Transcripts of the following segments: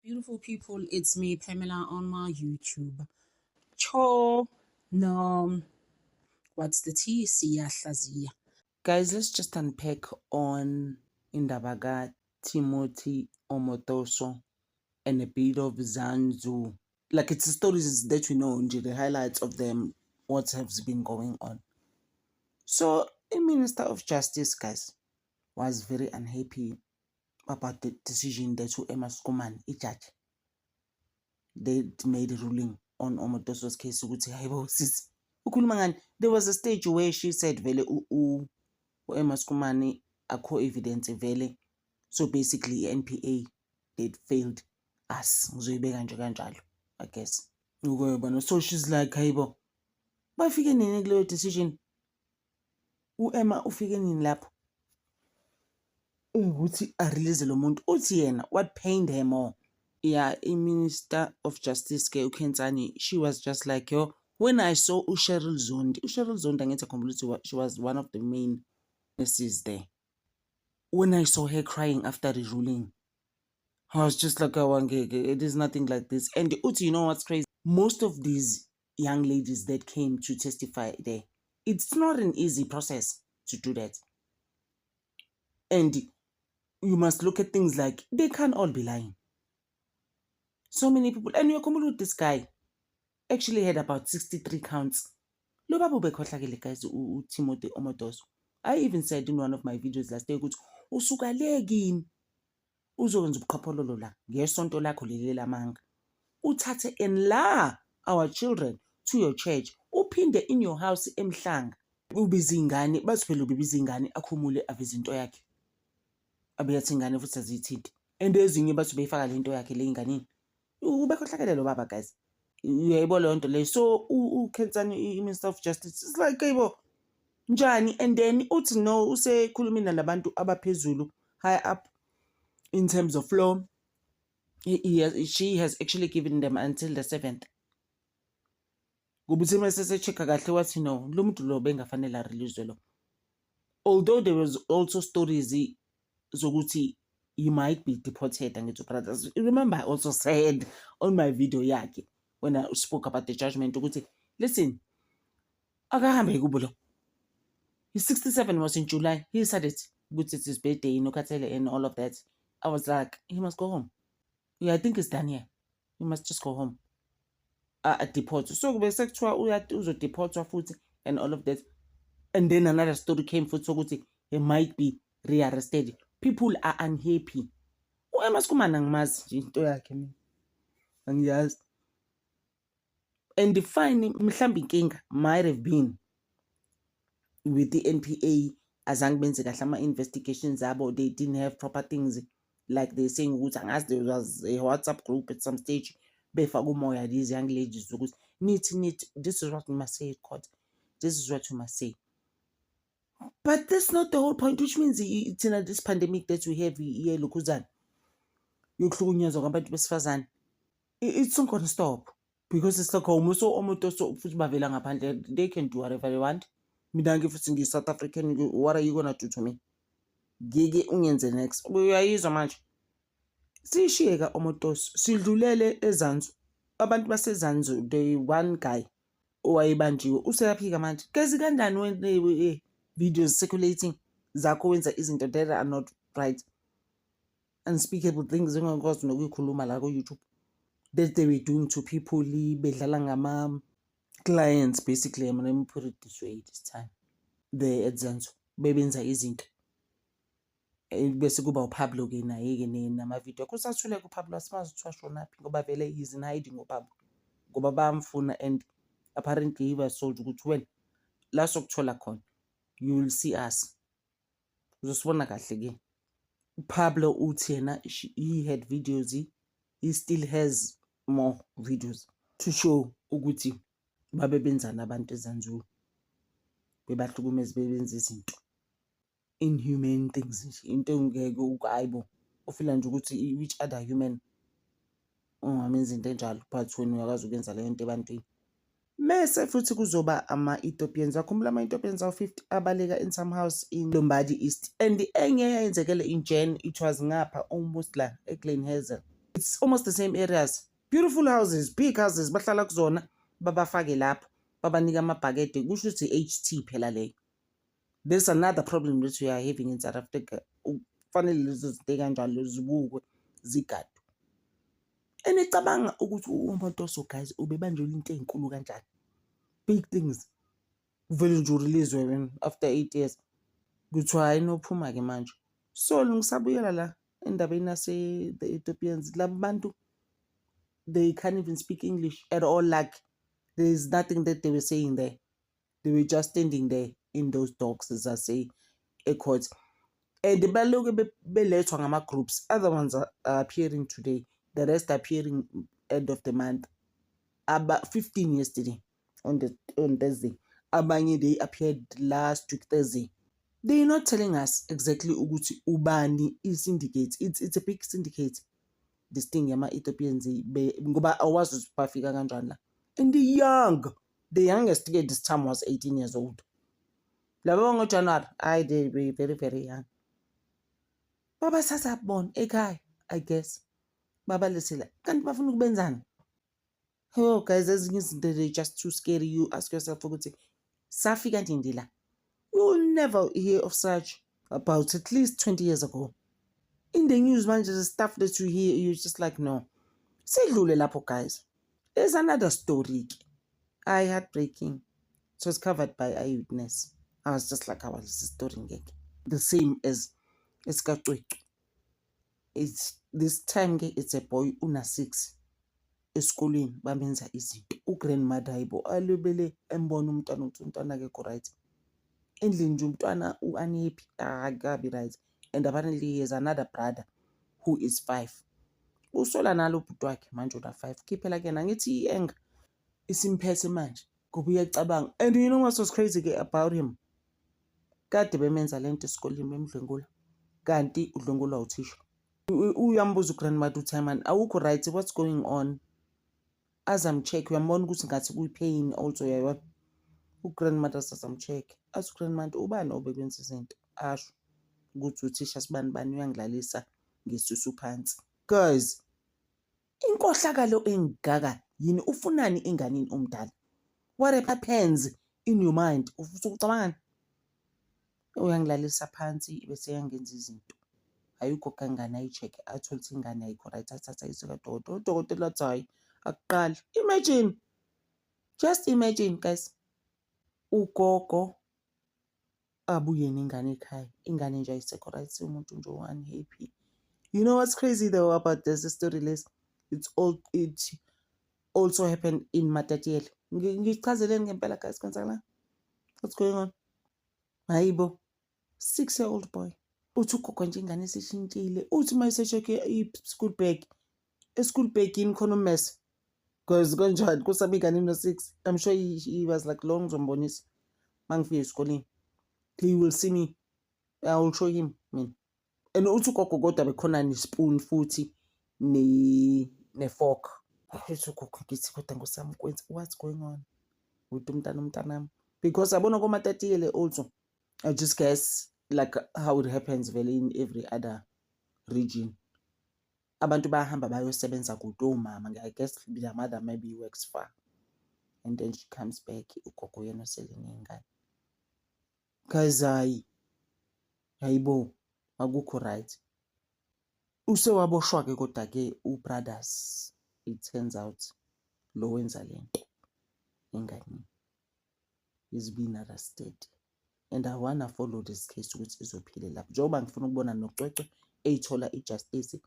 Beautiful people, it's me, Pamela, on my YouTube. Cho, no, what's the T? Siyahlaziya. Guys, let's just unpack on Indabaga, Timothy Omotoso, and a bit of Zanzu. Like, it's the stories that we know, the highlights of them, what has been going on. So, the Minister of Justice, guys, was very unhappy about the decision that Emma Skuman, a judge, they made a ruling on Omotoso's case. There was a stage where she said, "Vele Emma Skumani akho evidence vele." So basically, NPA they failed us. I guess. So she's like, "Hayibo, bafike nini kuleyo decision? Emma ufike nini lapho? Ukuthi a release lo muntu uthi yena what pained her more." Yeah, a Minister of Justice ke uKhensani, she was just like, yo, when I saw Cheryl Zondi, she was one of the main nurses there. When I saw her crying after the ruling, I was just like, it is nothing like this. And you know what's crazy? Most of these young ladies that came to testify there, it's not an easy process to do that. And you must look at things like, they can't all be lying. So many people, and you're coming with this guy, actually had about 63 counts. Lo baba ubekhohlakele guys uTimothy Omotoso. I even said in one of my videos last day ukuthi usuka le kini uzokwenza ubuqhophololo la ngesonto lakho leli lamanga. Uthathe and la our children to your church. Uphinde in your house eMhlanga. Ubiza ingane bathi phela ubiza ingane akhumule aveze into yakhe. Abeyathi ingane futhi azithinte. And ezinye bathi beyifaka le into yakhe le inganeni. Ubekhohlakele lo baba guys. Uyayibona leyo nto leyo. So uKhensani Minister of Justice is like hayibo njani, and then uthi no usekhulumina nabantu abaphezulu high up in terms of law. She has actually given them until the 7th. Kubuthi mase checka kahle wathi no lo muntu lo bengafanele release lo. Although there was also stories zokuthi he might be deported and brothers. Remember I also said on my video yakhe when I spoke about the judgment ukuthi listen, akahambe kubo lo. His 67 was in July. He said it. It's his birthday, and all of that. I was like, he must go home. Yeah, I think it's done here. He must just go home. Deport. So we said to deport and all of that. And then another story came for Toguti. He might be rearrested. People are unhappy. I must come and yes. And the fine Mhlambi King might have been with the NPA as ama investigations about they didn't have proper things, like they saying as there was a WhatsApp group at some stage befakumoya these young ladies need this is what we must say court, this is what we must say. But that's not the whole point, which means it's in this pandemic that we have here lokuzana yokuhlukunyezwa kwabantu besifazane, it's not gonna stop because it's like almost so Omotoso futhi bavela ngaphandle, they can do whatever they want. Mina ngifuthi ngi-South African, what are you gonna do to me? Gigi ungenze next. Uyayizwa manje. Sishiyeka Omotoso, sidlulele eZanzu. Abantu baseZanzu, the one guy owayebanjiwe useyaphika manje. Kezi kanjani when videos circulating zakho wenza izinto that are not right, unspeakable things engakwazi nokuyikhuluma la ku YouTube that they were doing to people bedlala ngama clients. Basically, I'm gonna put it this way this time. The Zanzu bebenza izinto bese kuba uPablo ke naye ke nama-video kusathule kuPablo asimazi ukuthi washonaphi ngoba vele is in hiding uPablo ngoba bayamfuna, and apparently he was told ukuthi wena la sokuthola khona you will see us, uzosibona kahle ke. uPablo uthi yena he had videos, he still has more videos to show ukuthi babe benzana abantu eZanzu, bebahlukumeza bebenza izinto inhumane things nje, into engeke ukayibo ufila nje ukuthi which other human ungamenza into enjalo, but wena uyakwazi ukwenza leyo nto ebantwini. Mese futhi kuzoba ama-Ethiopians, akhumbula ama-Ethiopians awu-50 abaleka in some house in Lombard East, and enye eyenzekele in Jan, it was ngapha almost la eGlen Hazel. It's almost the same areas. Beautiful houses, big houses, bahlala kuzona, babafake lapho, babanika amabhakede, kusho ukuthi HT phela leyo. There's another problem that we are having in South Africa. Kufanele lezo zinto kanjalo zibukwe, zigadwe. Enicabanga ukuthi umuntu oso guys ubebanjelwe into ezinkulu kanjani? Big things. Uvele nje urelease wena after 8 years. Kuthiwa hayi nophuma ke manje. So ngisabuyela la endabeni nase the Ethiopians, laba bantu they can't even speak English at all. Like there's nothing that they were saying there. They were just standing there in those docks, as I say, a court. And the balogue belethwa ngama groups. Other ones are appearing today. The rest are appearing end of the month. About 15 yesterday on Thursday. Abanye they appeared last week Thursday. They're not telling us exactly ukuthi ubani is syndicate. It's a big syndicate. This thing yama Ethiopians ngoba awazi bafika kanjani la. And the youngest kid this time was 18 years old. Labo ngoJanuary, they were very very young. Baba sasa born ekhaya, I guess. Baba lesela. Kanti bafuna ukubenzani? Oh guys, ezinye izinto they just too scary. You ask yourself ukuthi safika nje la. You will never hear of such about at least 20 years ago. In the news, man, the stuff that you hear, you're just like, no. Say lule lapho, guys. There's another story. Heartbreaking. It was covered by Eyewitness. I was just like, how was this story? The same as Katwek. It's this time it's a boy una 6. Eskoleni bamenza izinto. Ugrandmother ibo alubele embona umntwana ukuthi umntwana akekho right. Endlini nje umntwana unhappy akabi right. And apparently he has another brother who is 5. Usola nalo ubhuti wakhe manje una 5. Khiphela ke nangithi ienga isimphethe manje ngoba uyacabanga. And you know what was crazy about him? Kade bemenza lento esikoleni bemdlwengula. Kanti udlwengulwa uthisha. Uyambuza ugrandmother uthi man awukho right, what's going on? As I'm check uyambona ukuthi ngathi kuyipain also yayona. Ugrandmother sasamcheck. As ugrandmother ubani obekwenza izinto? Asho ukuthi uthisha sibani bani uyangilalisa ngisusu phansi. Guys, inkohlakalo engigaka yini ufunani enganini omdala? What happens in your mind? Ufuna ukucabanga uyangilalisa phansi bese yangenza izinto. Ayukho kangana ayicheck athola ukuthi ingane ayikho right, athatha isika dokotela. Udokotela athi hayi akuqala. Imagine, just imagine guys, ugogo abuye nengane ekhaya, ingane nje ayisekho right, umuntu nje unhappy. You know what's crazy though about this story list? It also happened in Matatiele. Ngichazeleni ngempela guys kwenzakala. What's going on? Hayibo, 6-year-old boy. Uthi ugogo nje ingane esishintshile. Uthi mayisecheke i-school bag. E-school bag in khona ummese. Because kanjani kusaba ingane no 6. I'm sure he was like long zombonisa. Mangifika esikoleni. He will see me. I will show him. And uthi ugogo kodwa bekhona nespoon futhi ne-fork. Uthi ugogo ngithi kodwa ngosami kwenza what's going on with umntanami? Because abona koMatatiyele also. I just guess like how it happens vele in every other region. Abantu bahamba bayosebenza kude omama. I guess the mother maybe works far. And then she comes back. Ugogo yena selenengane. Guys, hayibo akukho right. Usewaboshwa ke kodwa ke ubrothers. It turns out lo wenza lento ingane is being arrested. And I wanna follow this case ukuthi izophile lapho. Njengoba ngifuna ukubona noCwecwe eyithola ijustice.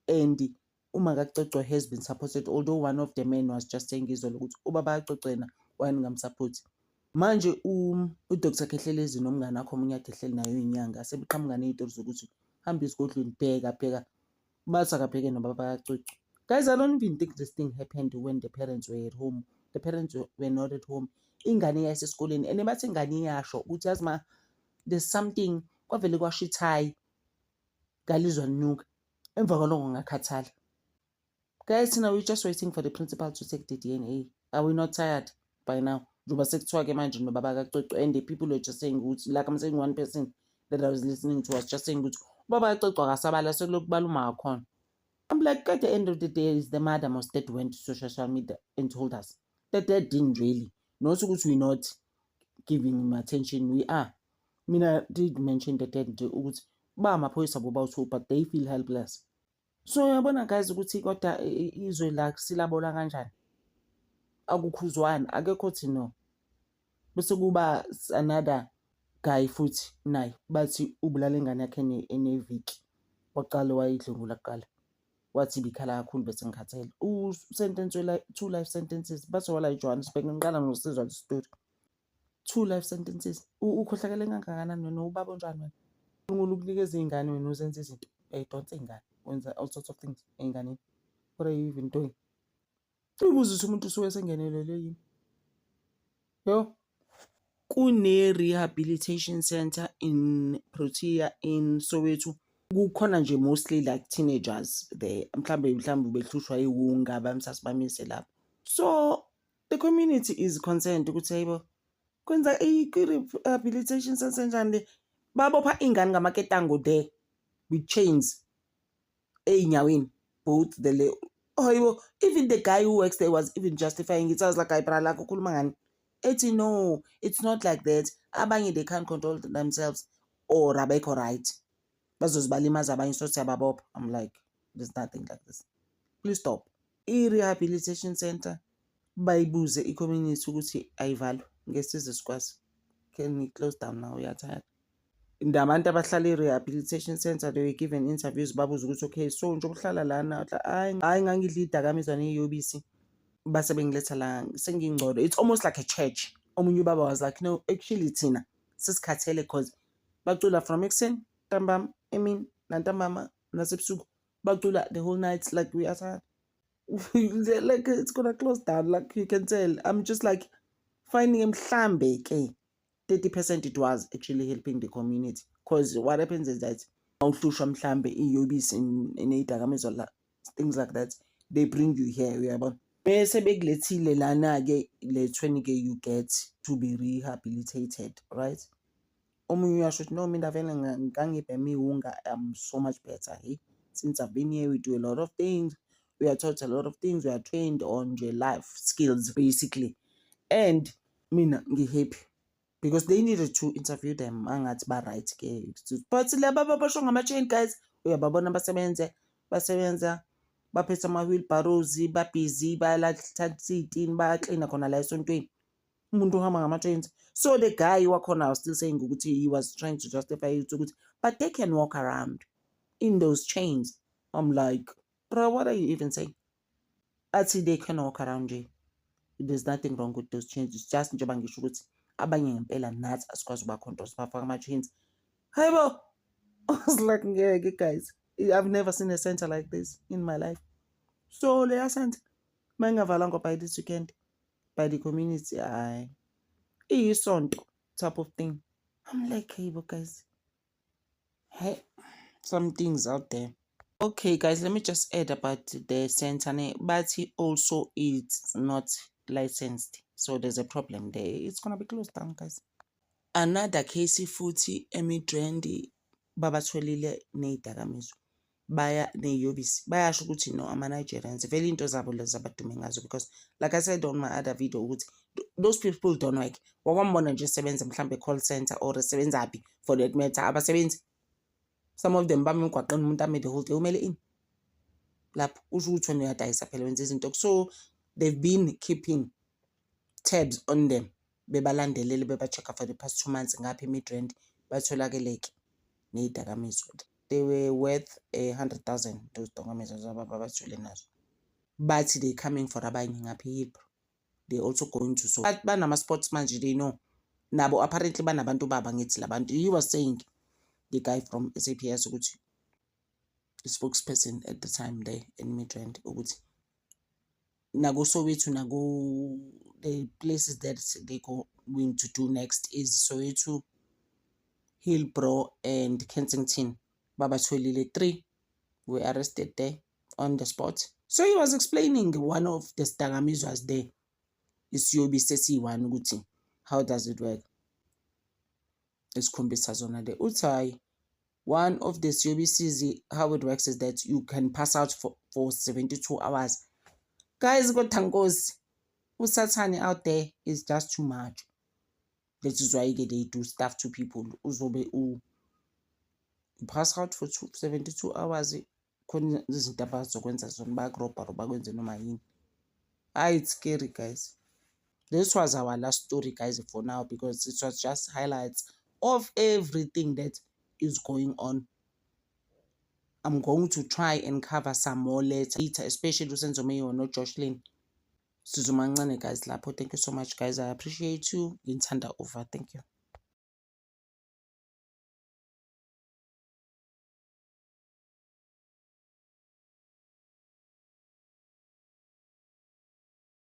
And uma kaCwecwe has been supported, although one of the men was just saying izolo ukuthi ubaba kaCwecwe yena wani ngamsupport. Manje uDr Khehlelezi nomngane wakho omunye ade hleli nayo inyanga sebeqhamuka nezitori zokuthi hamba isigodlweni bheka bathi akabheke nobaba kaCwecwe. Guys, I don't even think this thing happened when the parents were at home. The parents were not at home. Ingane yayisesikoleni and bathi ingane iyasho ukuthi yazima there's something kwavele kwashithayi ngalizwa nuka emva kwalokho ngakhathala. Guys, now we're just waiting for the principal to take the DNA. Are we not tired by now? Njoba sekuthiwa ke manje nobaba kaCwecwe and the people were just saying ukuthi like I'm saying one person that I was listening to was just saying ukuthi ubaba kaCwecwe akasabala sekulokubala uma ngakhona. I'm like, at the end of the day, is the madam was that went to social media and told us that they didn't really. Not because we're not giving him attention. We are. Mina did mention that they ukuthi ba amaphoyisa bobawu-2 but they feel helpless. So uyabona guys ukuthi kodwa izwe la silabona kanjani. Akukhuzwani akekho thi no. Bese kuba another guy futhi naye bathi ubulala ingane yakhe eneviki. Waqala wayidlwengula kuqala. Wathi bikhala kakhulu bese ngikhathele. Usentence 2 life sentences. Bathi wala eJohannesburg ngiqala ngosizwa le story. 2 life sentences. Ukhohlakele kangakanani wena ubaba onjani wena? UNkulunkulu ukunikeza izingane wena uzenza izinto. Don't say ingane. Wenza all sorts of things ey'nganeni. What are you even doing? Ubuze ukuthi umuntu usuke sengenelele yini? Yo. Kune-rehabilitation center in Protea in Soweto. Kukhona nje mostly like teenagers there. Mhlawumbe behlushwa iwunga bamsabamise lapho. So the community is concerned ukuthi hayibo kwenza i-rehabilitation center njani babopha ingane ngamaketango there with chains ey'nyaweni both the hayibo even the guy who works there was even justifying it. I was like hayi bra lakho ukhuluma ngani ethi no it's not like that abanye they can't control themselves or abekho right bazozibalimaza abanye so siyababopha. I'm like there's nothing like this, please stop. I-rehabilitation center bayibuze i-community ukuthi ayivalwe ngesize sikwazi, can we close down now, uyathatha ndabantu abahlala i-rehabilitation center they were given interviews babuza ukuthi okay so nje ukuhlala lana hayi ngangidla idakamizwa neyobisi base bengiletha la sengingcono. It's almost like a church. Omunye ubaba was like no actually thina sesikhathele cause bacula from ekuseni ntambama emini nantambama nasebusuku bacula the whole night like we are like it's gonna close down like you can tell. I'm just like finding mhlambe ke 30% it was actually helping the community because what happens is that awuhlushwa mhlambe iyobisi neyidakamizwa la things like that they bring you here uyabona bese bekulethile lana ke lethweni ke you get to be rehabilitated, right? Omunye uyasho ukuthi no mina vele ngangibhema iwunga I'm so much better. Hey, since I've been here we do a lot of things, we are taught a lot of things, we are trained on your life skills basically, and mina ngihappy because they needed to interview them angathi ba right ke but laba babasho ngama-chain guys uyababona basebenza baphethe ama-wheelbarrows babhizi bayalatha iy'tini bayaklina khona la esontweni umuntu ohamba ngama-chains. So the guy wakhona was still saying ukuthi he was trying to justify it ukuthi but they can walk around in those chains. I'm like bro what are you even saying? Athi they can walk around nje, there's nothing wrong with those chains, it's just njengoba ngisho ukuthi abanye ngempela nathi asikwazi ubakhontrol sibafaka ama-chains hayibo. I was like ngeke guys, I've never seen a center like this in my life. So leya center mangavalangwa by this weekend by the community hayi iyisonto type of thing. I'm like hayibo guys, hey, some things out there. Okay guys, let me just add about the center but also it's not licensed, so there's a problem there, it's gonna be closed down guys. Another case futhi eMidrand babathwelile neyidakamizwa baya neyobisi bayasho ukuthi no ama-Nigerians vele into zabo lezi abadume ngazo because like I said on my other video ukuthi those people don't work. Wakwambona nje sebenza mhlambe call center or sebenza phi for that matter abasebenzi, some of them bami emgwaqeni umuntu ame the whole day umele ini lapho usho ukuthi wena uyadayisa phela wenza izinto. So they've been keeping tabs on them bebalandelele beba-check-a for the past 2 months ngapha eMidrand batholakeleke neyidakamizwa. They were worth 100,000 those dakamizwa zabo abathwele nazo, but they coming for abanye ngapha eHillbrow. They also going to so but banama-sports manje they know nabo apparently banabantu baba ngithi labantu. He was saying the guy from SAPS ukuthi the spokesperson at the time there in Midrand ukuthi nago Soweto nago the places that they going to do next is Soweto, Hillbrow and Kensington. Babathwelile 3 were arrested there on the spot. So he was explaining one of the dakamizwas there is yobisi esiyi-1 ukuthi how does it work. Isikhombisa zona there uthi hayi one of the COBCs, how it works is that you can pass out for 72 hours. Guys, got tangos. Usatani out there is just too much. That is why they do stuff to people. Uzobe u pass out for 72 hours. Khona izinto abazokwenza zona bayakurobha or bakwenze noma yini. It's scary, guys. This was our last story, guys, for now, because it was just highlights of everything that is going on. I'm going to try and cover some more later, especially Usenzo Mayo no Joshlin. Suzumancane, guys. Lapo, thank you so much, guys. I appreciate you. Intanda over. Thank you.